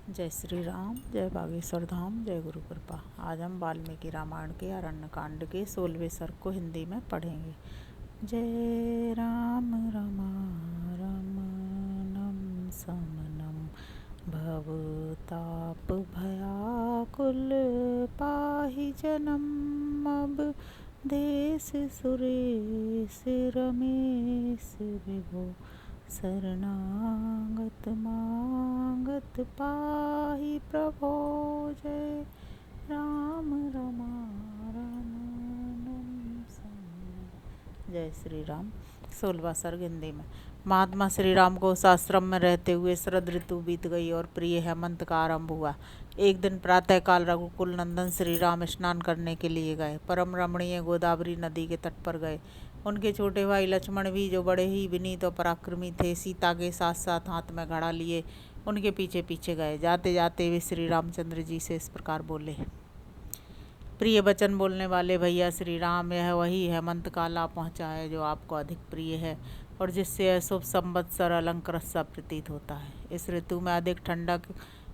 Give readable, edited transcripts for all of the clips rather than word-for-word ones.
जय श्री राम, जय बागेश्वर धाम, जय गुरु कृपा। आज हम वाल्मीकि रामायण के अरण्यकांड के 16वें सर्ग को हिंदी में पढ़ेंगे। जय राम रमणम समनम भवताप भयाकुल पाहि जनम। अब देश सुरेश रमेश विभो शरणागत मागत पाहि प्रभो। जय राम रमणम समनम। जय श्री राम। 16वां सर्ग हिंदी में। महात्मा श्री राम को उस आश्रम में रहते हुए शरद ऋतु बीत गई और प्रिय हेमंत का आरंभ हुआ। एक दिन प्रातःकाल रघुकुल नंदन श्री राम स्नान करने के लिए गए। परम रमणीय गोदावरी नदी के तट पर गए। उनके छोटे भाई लक्ष्मण भी, जो बड़े ही विनीत और पराक्रमी थे, सीता के साथ साथ हाथ में घड़ा लिए उनके पीछे पीछे गए। जाते जाते वे श्री रामचंद्र जी से इस प्रकार बोले। प्रिय वचन बोलने वाले भैया श्री राम, यह वही हेमंत काल आ पहुँचा है जो आपको अधिक प्रिय है और जिससे शुभ संवत्सर अलंकृत सा प्रतीत होता है। इस ऋतु में अधिक ठंडक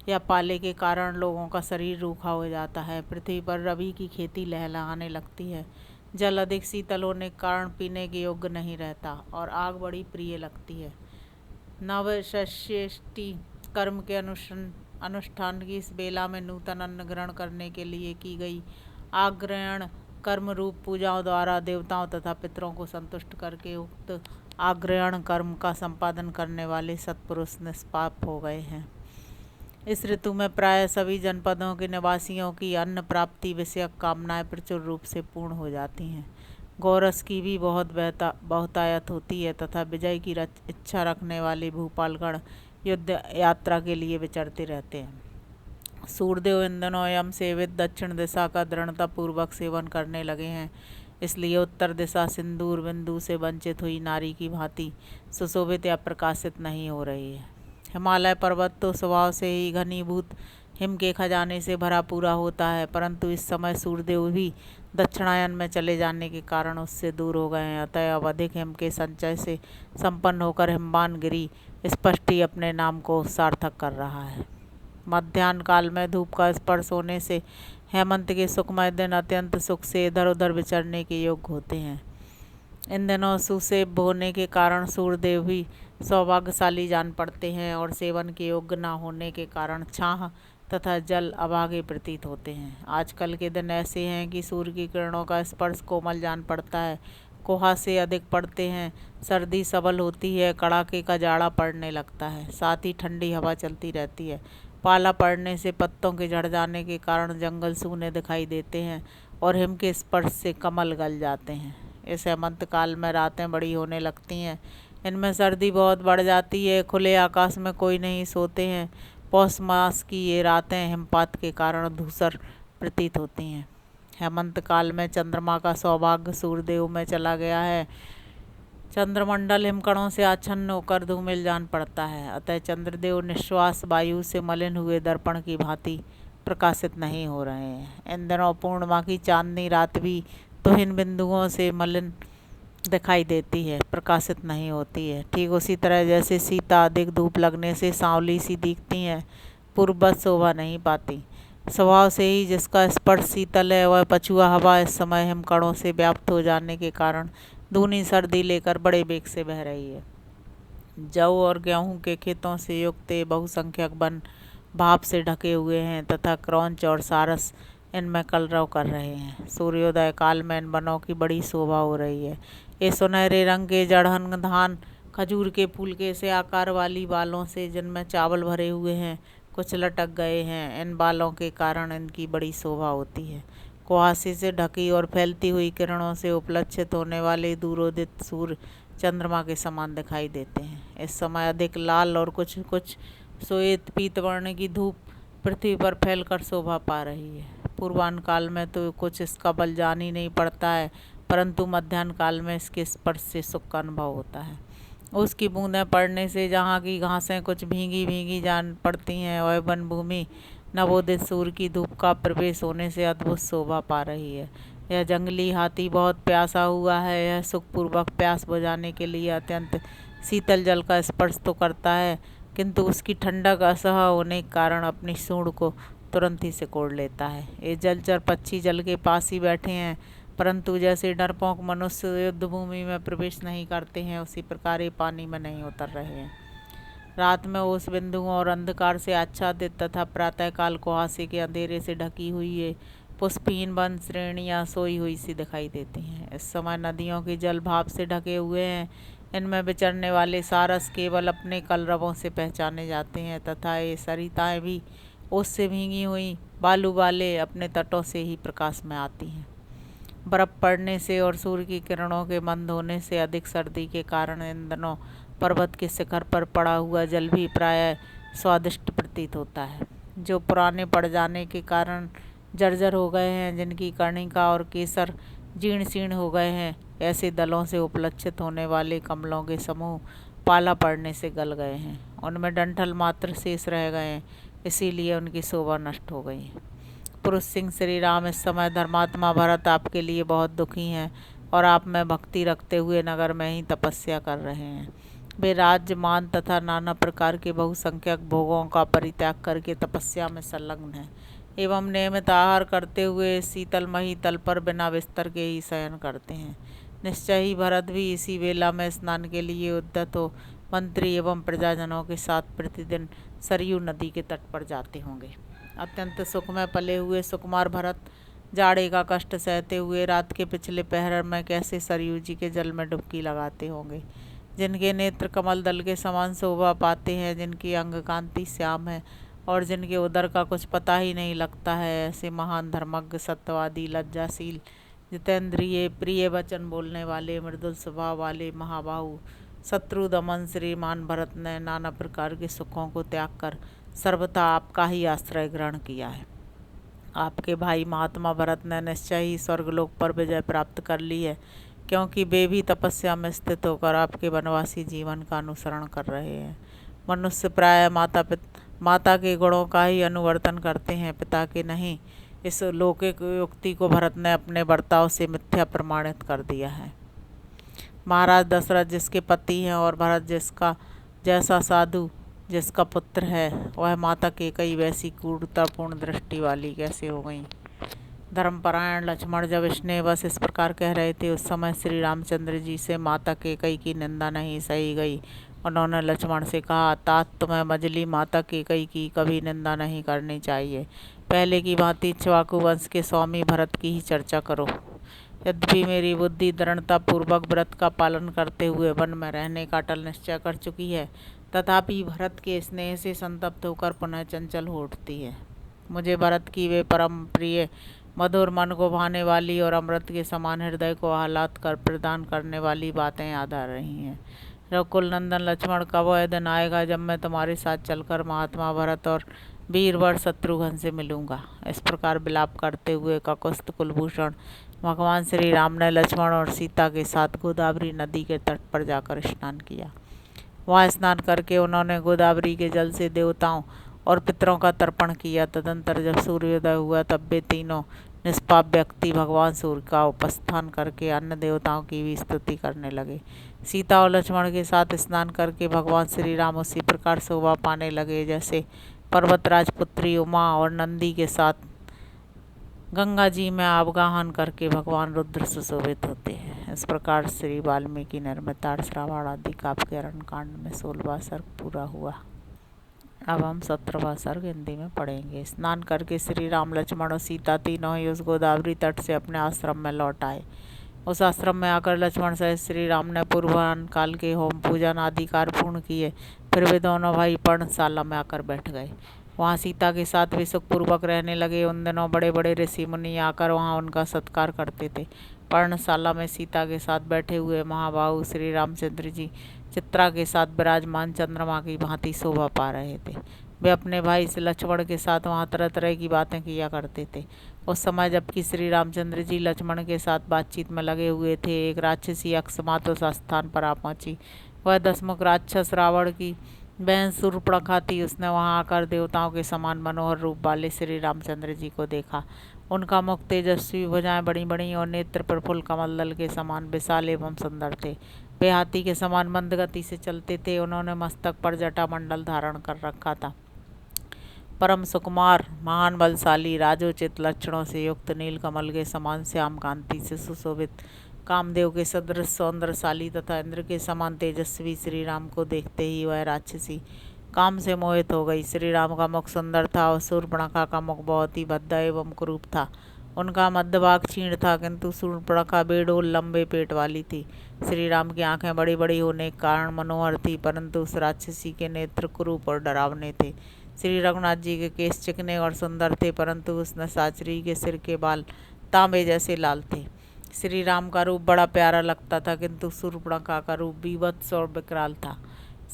या पाले के कारण लोगों का शरीर रूखा हो जाता है। पृथ्वी पर रबी की खेती लहलहाने लगती है। जल अधिक शीतल होने के कारण पीने के योग्य नहीं रहता और आग बड़ी प्रिय लगती है। नवषष्ठी कर्म के अनुष्ठान की इस बेला में नूतन अन्न ग्रहण करने के लिए की गई आग्रहण कर्म रूप पूजाओं द्वारा देवताओं तथा पितरों को संतुष्ट करके उक्त आग्रहण कर्म का संपादन करने वाले सत्पुरुष निष्पाप हो गए हैं। इस ऋतु में प्राय सभी जनपदों के निवासियों की अन्न प्राप्ति विषयक कामनाएं प्रचुर रूप से पूर्ण हो जाती हैं। गौरस की भी बहुत बहुतायत होती है तथा विजय की इच्छा रखने वाले भूपालगण युद्ध यात्रा के लिए विचरते रहते हैं। सूर्यदेव इन दिनों यम सेवित दक्षिण दिशा का दृढ़तापूर्वक सेवन करने लगे हैं। इसलिए उत्तर दिशा सिंदूर बिंदु से वंचित हुई नारी की भांति सुशोभित या प्रकाशित नहीं हो रही है। हिमालय पर्वत तो स्वभाव से ही घनीभूत हिम के खजाने से भरा पूरा होता है, परंतु इस समय सूर्यदेव भी दक्षिणायन में चले जाने के कारण उससे दूर हो गए हैं। अतः अब अधिक हिम के संचय से संपन्न होकर हिमवान गिरी स्पष्ट ही अपने नाम को सार्थक कर रहा है। मध्याह्न काल में धूप का स्पर्श होने से हेमंत के सुखमय दिन अत्यंत सुख से इधर उधर विचरने के योग्य होते हैं। इन दिनों सुसेब होने के कारण सूर्यदेव भी सौभाग्यशाली जान पड़ते हैं और सेवन के योग्य न होने के कारण छाह तथा जल अभागे प्रतीत होते हैं। आजकल के दिन ऐसे हैं कि सूर्य की किरणों का स्पर्श कोमल जान पड़ता है, कुहासे अधिक पड़ते हैं, सर्दी सबल होती है, कड़ाके का जाड़ा पड़ने लगता है, साथ ही ठंडी हवा चलती रहती है। पाला पड़ने से पत्तों के झड़ जाने के कारण जंगल सूने दिखाई देते हैं और हिम के स्पर्श से कमल गल जाते हैं। इस हेमंत काल में रातें बड़ी होने लगती हैं। इनमें सर्दी बहुत बढ़ जाती है। खुले आकाश में कोई नहीं सोते हैं। पौष मास की ये रातें हिमपात के कारण धूसर प्रतीत होती हैं। हेमंत काल में चंद्रमा का सौभाग्य सूर्यदेव में चला गया है। चंद्रमंडल हिमकणों से आच्छन्न होकर धूमिल जान पड़ता है। अतः चंद्रदेव निश्वास वायु से मलिन हुए दर्पण की भांति प्रकाशित नहीं हो रहे हैं। इन दिनों पूर्णिमा की चांदनी रात भी तुहिन बिंदुओं से मलिन दिखाई देती है, प्रकाशित नहीं होती है। ठीक उसी तरह जैसे सीता अधिक धूप लगने से सांवली सी दिखती हैं, पूर्ववत शोभा नहीं पाती। स्वभाव से ही जिसका स्पर्श शीतल है, वह पछुआ हवा इस समय हिमकणों से व्याप्त हो जाने के कारण दूनी सर्दी लेकर बड़े वेग से बह रही है। जौ और गेहूं के खेतों से युक्त बहुसंख्यक वन भाप से ढके हुए हैं तथा क्रौंच और सारस इनमें कलरव कर रहे हैं। सूर्योदय काल में इन वनों की बड़ी शोभा हो रही है। ये सुनहरे रंग के जड़हन धान खजूर के फूल के से आकार वाली बालों से, जिनमें चावल भरे हुए हैं, कुछ लटक गए हैं। इन बालों के कारण इनकी बड़ी शोभा होती है। कुहासे से ढकी और फैलती हुई किरणों से उपलक्षित होने वाले दूरोदित सूर्य चंद्रमा के समान दिखाई देते हैं। इस समय अधिक लाल और कुछ कुछ श्वेत पीतवर्ण की धूप पृथ्वी पर फैलकर शोभा पा रही है। पूर्वाह्न काल में तो कुछ इसका बल जान ही नहीं पड़ता है, परंतु मध्याह्न काल में इसके स्पर्श से सुख का अनुभव होता है। उसकी बूंदें पड़ने से जहाँ की घासें कुछ भीगी भीगी जान पड़ती हैं, वह वन भूमि नवोदित सूर्य की धूप का प्रवेश होने से अद्भुत शोभा पा रही है। यह जंगली हाथी बहुत प्यासा हुआ है। यह सुखपूर्वक प्यास बुझाने के लिए अत्यंत शीतल जल का स्पर्श तो करता है, किंतु उसकी ठंडक असह्य होने के कारण अपनी सूंड को तुरंत ही सिकोड़ लेता है। ये जलचर पक्षी जल के पास ही बैठे हैं, परंतु जैसे डरपोक मनुष्य युद्ध भूमि में प्रवेश नहीं करते हैं, उसी प्रकार ये पानी में नहीं उतर रहे हैं। रात में ओस बिंदुओं और अंधकार से आच्छादित तथा प्रातःकाल कुहासे के अंधेरे से ढकी हुई ये पुष्पहीन वन श्रेणियाँ सोई हुई सी दिखाई देती हैं। इस समय नदियों के जल भाप से ढके हुए हैं। इनमें विचरने वाले सारस केवल अपने कलरवों से पहचाने जाते हैं तथा ये सरिताएं भी ओस से भीगी हुई बालू वाले अपने तटों से ही प्रकाश में आती हैं। बर्फ पड़ने से और सूर्य की किरणों के मंद होने से अधिक सर्दी के कारण इन दिनों पर्वत के शिखर पर पड़ा हुआ जल भी प्रायः स्वादिष्ट प्रतीत होता है। जो पुराने पड़ जाने के कारण जर्जर हो गए हैं, जिनकी कर्णिका और केसर जीर्ण शीर्ण हो गए हैं, ऐसे दलों से उपलक्षित होने वाले कमलों के समूह पाला पड़ने से गल गए हैं, उनमें डंठल मात्र शेष रह गए हैं, इसीलिए उनकी शोभा नष्ट हो गई है। पुरुष सिंह श्री राम इस समय धर्मात्मा भरत आपके लिए बहुत दुखी हैं और आप में भक्ति रखते हुए नगर में ही तपस्या कर रहे हैं। वे राज्य मान तथा नाना प्रकार के बहुसंख्यक भोगों का परित्याग करके तपस्या में संलग्न हैं एवं नियमित आहार करते हुए शीतलमयी तल पर बिना बिस्तर के ही शयन करते हैं। निश्चय ही भरत भी इसी वेला में स्नान के लिए उद्यत हो मंत्री एवं प्रजाजनों के साथ प्रतिदिन सरयू नदी के तट पर जाते होंगे। अत्यंत सुख में पले हुए सुकुमार भरत जाड़े का कष्ट सहते हुए रात के पिछले पहर में कैसे सरयू जी के जल में डुबकी लगाते होंगे। जिनके नेत्र कमल दल के समान शोभा पाते हैं, जिनकी अंग कांति श्याम है और जिनके उदर का कुछ पता ही नहीं लगता है, ऐसे महान धर्मज्ञ सत्यवादी लज्जाशील जितेंद्रिय प्रिय वचन बोलने वाले मृदुल स्वभाव वाले महाबाहु शत्रु दमन श्रीमान भरत ने नाना प्रकार के सुखों को त्याग कर सर्वथा आपका ही आश्रय ग्रहण किया है। आपके भाई महात्मा भरत ने निश्चय ही स्वर्गलोक पर विजय प्राप्त कर ली है, क्योंकि वे भी तपस्या में स्थित होकर आपके वनवासी जीवन का अनुसरण कर रहे हैं। मनुष्य प्राय माता के गुणों का ही अनुवर्तन करते हैं, पिता के नहीं। इस लौकिक युक्ति को भरत ने अपने बर्ताव से मिथ्या प्रमाणित कर दिया है। महाराज दशरथ जिसके पति हैं और भरत जिसका जैसा साधु जिसका पुत्र है, वह माता के कई वैसी क्रूरतापूर्ण दृष्टि वाली कैसे हो गई। धर्मपरायण लक्ष्मण जब स्नेह बस इस प्रकार कह रहे थे, उस समय श्री रामचंद्र जी से माता के कई की निंदा नहीं सही गई। उन्होंने लक्ष्मण से कहा, तात तुम्हें मजली माता के कई की कभी निंदा नहीं करनी चाहिए। पहले की भांति इक्ष्वाकु वंश के स्वामी भरत की ही चर्चा करो। यद्यपि मेरी बुद्धि दृढ़ता पूर्वक व्रत का पालन करते हुए वन में रहने का अटल निश्चय कर चुकी है, तथापि भरत के स्नेह से संतप्त होकर पुनः चंचल हो उठती है। मुझे भरत की वे परम प्रिय मधुर मन को भाने वाली और अमृत के समान हृदय को आह्लाद कर प्रदान करने वाली बातें याद आ रही हैं। रघुकुल नंदन लक्ष्मण, कब वह दिन आएगा जब मैं तुम्हारे साथ चलकर महात्मा भरत और वीरवर शत्रुघ्न से मिलूंगा। इस प्रकार विलाप करते हुए ककुस्त कुलभूषण भगवान श्री राम ने लक्ष्मण और सीता के साथ गोदावरी नदी के तट पर जाकर स्नान किया। वहाँ स्नान करके उन्होंने गोदावरी के जल से देवताओं और पितरों का तर्पण किया। तदंतर जब सूर्योदय हुआ तब वे तीनों निष्पाप व्यक्ति भगवान सूर्य का उपस्थान करके अन्य देवताओं की भी स्तुति करने लगे। सीता और लक्ष्मण के साथ स्नान करके भगवान श्री राम उसी प्रकार शोभा पाने लगे जैसे पर्वतराज पुत्री उमा और नंदी के साथ गंगा जी में अवगाहन करके भगवान रुद्र सुशोभित होते हैं। इस प्रकार श्री वाल्मीकि निर्मित श्रावण आदि काव्य के अरण्यकांड में 16वां सर्ग पूरा हुआ। अब हम 17वां सर्ग हिंदी में पढ़ेंगे। स्नान करके श्री राम लक्ष्मण और सीता तीनों ही उस गोदावरी तट से अपने आश्रम में लौट आए। उस आश्रम में आकर लक्ष्मण सहित श्री राम ने पूर्वाह्न काल के होम पूजन आदि कार्य पूर्ण किए। फिर वे दोनों भाई पर्णशाला में आकर बैठ गए। वहाँ सीता के साथ वे सुखपूर्वक रहने लगे। उन दिनों बड़े बड़े ऋषि मुनि आकर वहाँ उनका सत्कार करते थे। पर्णशाला में सीता के साथ बैठे हुए महाबाहु श्री रामचंद्र जी चित्रा के साथ विराजमान चंद्रमा की भांति शोभा पा रहे थे। वे अपने भाई से लक्ष्मण के साथ वहाँ तरह तरह की बातें किया करते थे। उस समय जबकि श्री रामचंद्र जी लक्ष्मण के साथ बातचीत में लगे हुए थे, एक राक्षसी अकस्मात उस स्थान पर आ पहुंची। वह 10 मुख राक्षस रावण की बहन शूर्पणखा थी। उसने वहां आकर देवताओं के समान मनोहर रूप वाले श्री रामचंद्र जी को देखा। उनका मुख तेजस्वी, भुजाएं बड़ी बड़ी और नेत्र प्रफुल्ल कमल दल के समान विशाल एवं सुंदर थे। वे हाथी के समान मंद गति से चलते थे। उन्होंने मस्तक पर जटामंडल धारण कर रखा था। परम सुकुमार, महान बलशाली, राजोचित लक्षणों से युक्त, नीलकमल के समान श्याम कांति से सुशोभित, कामदेव के सदृश सौंदर्यशाली तथा इंद्र के समान तेजस्वी श्री राम को देखते ही वह राक्षसी काम से मोहित हो गई। श्री राम का मुख सुंदर था और शूर्पणखा का मुख बहुत ही भद्दा एवं कुरूप था। उनका मध्य भाग क्षीण था, किंतु शूर्पणखा बेडोल लंबे पेट वाली थी। श्री राम की आंखें बड़ी बड़ी होने के कारण मनोहर थी, परंतु उस राक्षसी के नेत्र कुरूप और डरावने थे। श्री रघुनाथ जी के केश चिकने और सुंदर थे, परंतु उस नसाचरी के सिर के बाल तांबे जैसे लाल थे। श्री राम का रूप बड़ा प्यारा लगता था, किंतु शूर्पणखा का रूप बीभत्स और विकराल था।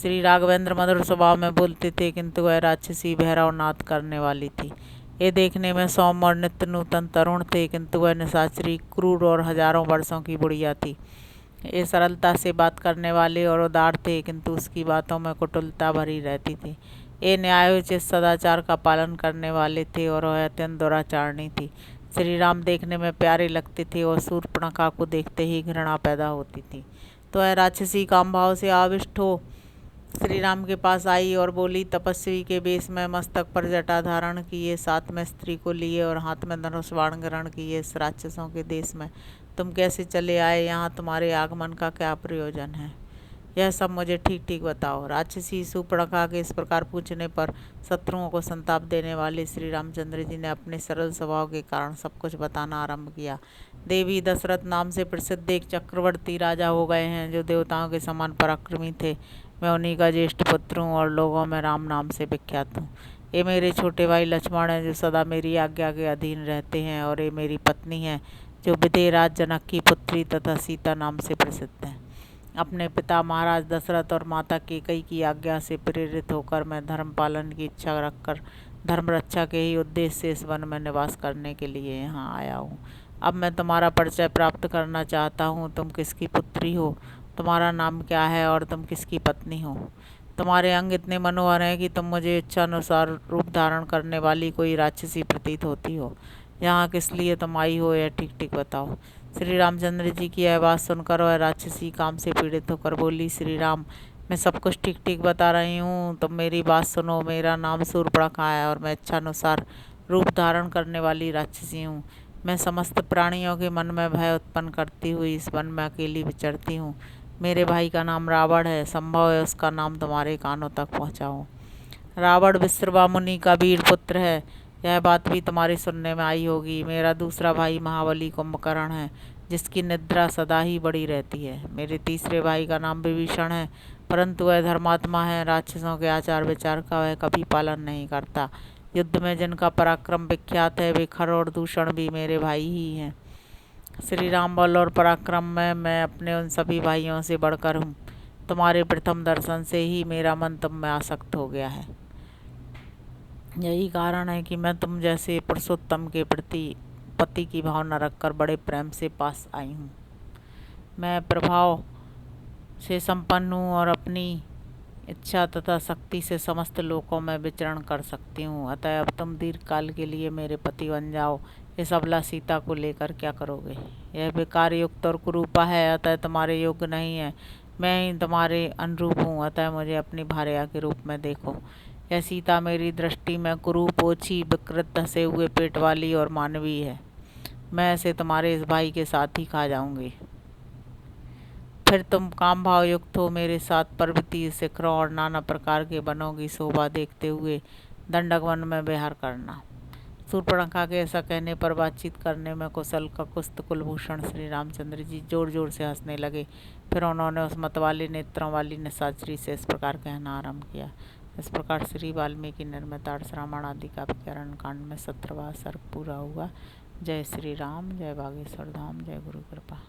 श्री राघवेंद्र मधुर स्वभाव में बोलते थे, किंतु वह राक्षसी भैरव नाद करने वाली थी। ये देखने में सौम्य और नित्य नूतन तरुण थे, किंतु वह निशाचरी क्रूर और हजारों वर्षों की बुढ़िया थी। ये सरलता से बात करने वाले और उदार थे, किंतु उसकी बातों में कुटिलता भरी रहती थी। ये न्यायोचित सदाचार का पालन करने वाले थे और वह अत्यंत दुराचारणी थी। श्री राम देखने में प्यारे लगते थे और शूर्पणखा को देखते ही घृणा पैदा होती थी। तो वह राक्षसी काम भाव से आविष्ट हो श्री राम के पास आई और बोली, तपस्वी के वेश में मस्तक पर जटा धारण किए, साथ में स्त्री को लिए और हाथ में धनुष बाण ग्रहण किए इस राक्षसों के देश में तुम कैसे चले आए? यहाँ तुम्हारे आगमन का क्या प्रयोजन है? यह सब मुझे ठीक ठीक बताओ। राक्षसी शूर्पणखा के इस प्रकार पूछने पर शत्रुओं को संताप देने वाले श्री रामचंद्र जी ने अपने सरल स्वभाव के कारण सब कुछ बताना आरंभ किया। देवी दशरथ नाम से प्रसिद्ध एक चक्रवर्ती राजा हो गए हैं, जो देवताओं के समान पराक्रमी थे। मैं उन्हीं का ज्येष्ठ पुत्र हूँ और लोगों में राम नाम से विख्यात हूँ। ये मेरे छोटे भाई लक्ष्मण हैं, जो सदा मेरी आज्ञा के अधीन रहते हैं, और ये मेरी पत्नी है, जो विदेहराज जनक की पुत्री तथा सीता नाम से प्रसिद्ध है। अपने पिता महाराज दशरथ और माता कैकेयी की आज्ञा से प्रेरित होकर मैं धर्म पालन की इच्छा रखकर धर्म रक्षा के ही उद्देश्य से इस वन में निवास करने के लिए यहाँ आया हूँ। अब मैं तुम्हारा परिचय प्राप्त करना चाहता हूँ। तुम किसकी पुत्री हो? तुम्हारा नाम क्या है और तुम किसकी पत्नी हो? तुम्हारे अंग इतने मनोहर हैं कि तुम मुझे इच्छानुसार रूप धारण करने वाली कोई राक्षसी प्रतीत होती हो। यहाँ किस लिए तुम आई हो, यह ठीक ठीक बताओ। श्री रामचंद्र जी की यह बात सुनकर वह राक्षसी काम से पीड़ित होकर बोली, श्री राम, मैं सब कुछ ठीक ठीक बता रही हूँ, तुम मेरी बात सुनो। मेरा नाम शूर्पणखा है और मैं इच्छानुसार रूप धारण करने वाली राक्षसी हूँ। मैं समस्त प्राणियों के मन में भय उत्पन्न करती हुई इस वन में अकेली विचरती हूँ। मेरे भाई का नाम रावण है, संभव है उसका नाम तुम्हारे कानों तक पहुँचा हो। रावण विश्रवा मुनि का वीर पुत्र है, यह बात भी तुम्हारी सुनने में आई होगी। मेरा दूसरा भाई महाबली कुंभकर्ण है, जिसकी निद्रा सदा ही बड़ी रहती है। मेरे तीसरे भाई का नाम विभीषण है, परंतु वह धर्मात्मा है। राक्षसों के आचार विचार का वह कभी पालन नहीं करता। युद्ध में जिनका पराक्रम विख्यात है, वे खर और दूषण भी मेरे भाई ही हैं। श्री राम बल और पराक्रम में मैं अपने उन सभी भाइयों से बढ़कर हूँ। तुम्हारे प्रथम दर्शन से ही मेरा मन तुम में आसक्त हो गया है। यही कारण है कि मैं तुम जैसे पुरुषोत्तम के प्रति पति की भावना रखकर बड़े प्रेम से पास आई हूँ। मैं प्रभाव से संपन्न हूँ और अपनी इच्छा तथा शक्ति से समस्त लोकों में विचरण कर सकती हूँ। अतः अब तुम दीर्घ काल के लिए मेरे पति बन जाओ। इस अबला सीता को लेकर क्या करोगे? यह विकार युक्त और कुरूपा है, अतः तुम्हारे योग्य नहीं है। मैं ही तुम्हारे अनुरूप हूँ, अतः मुझे अपनी भार्या के रूप में देखो। यह सीता मेरी दृष्टि में कुरूप, ओछी, विकृत, धसे हुए पेट वाली और मानवीय है। मैं इसे तुम्हारे इस भाई के साथ ही खा जाऊंगी। फिर तुम काम भाव युक्त हो मेरे साथ पर्वतीय शिखरों और नाना प्रकार के वनों की शोभा देखते हुए दंडक वन में विहार करना। शूर्पणखा के ऐसा कहने पर बातचीत करने में कुशल ककुस्त कुलभूषण श्री रामचंद्र जी जोर जोर से हंसने लगे। फिर उन्होंने उस मतवाले नेत्रों वाली निशाचरी से इस प्रकार कहना आरंभ किया। इस प्रकार श्री वाल्मीकि निर्मित रामायण आदि काव्य कांड में 17वां सर्ग पूरा हुआ। जय श्री राम, जय बागेश्वर धाम, जय गुरु कृपा।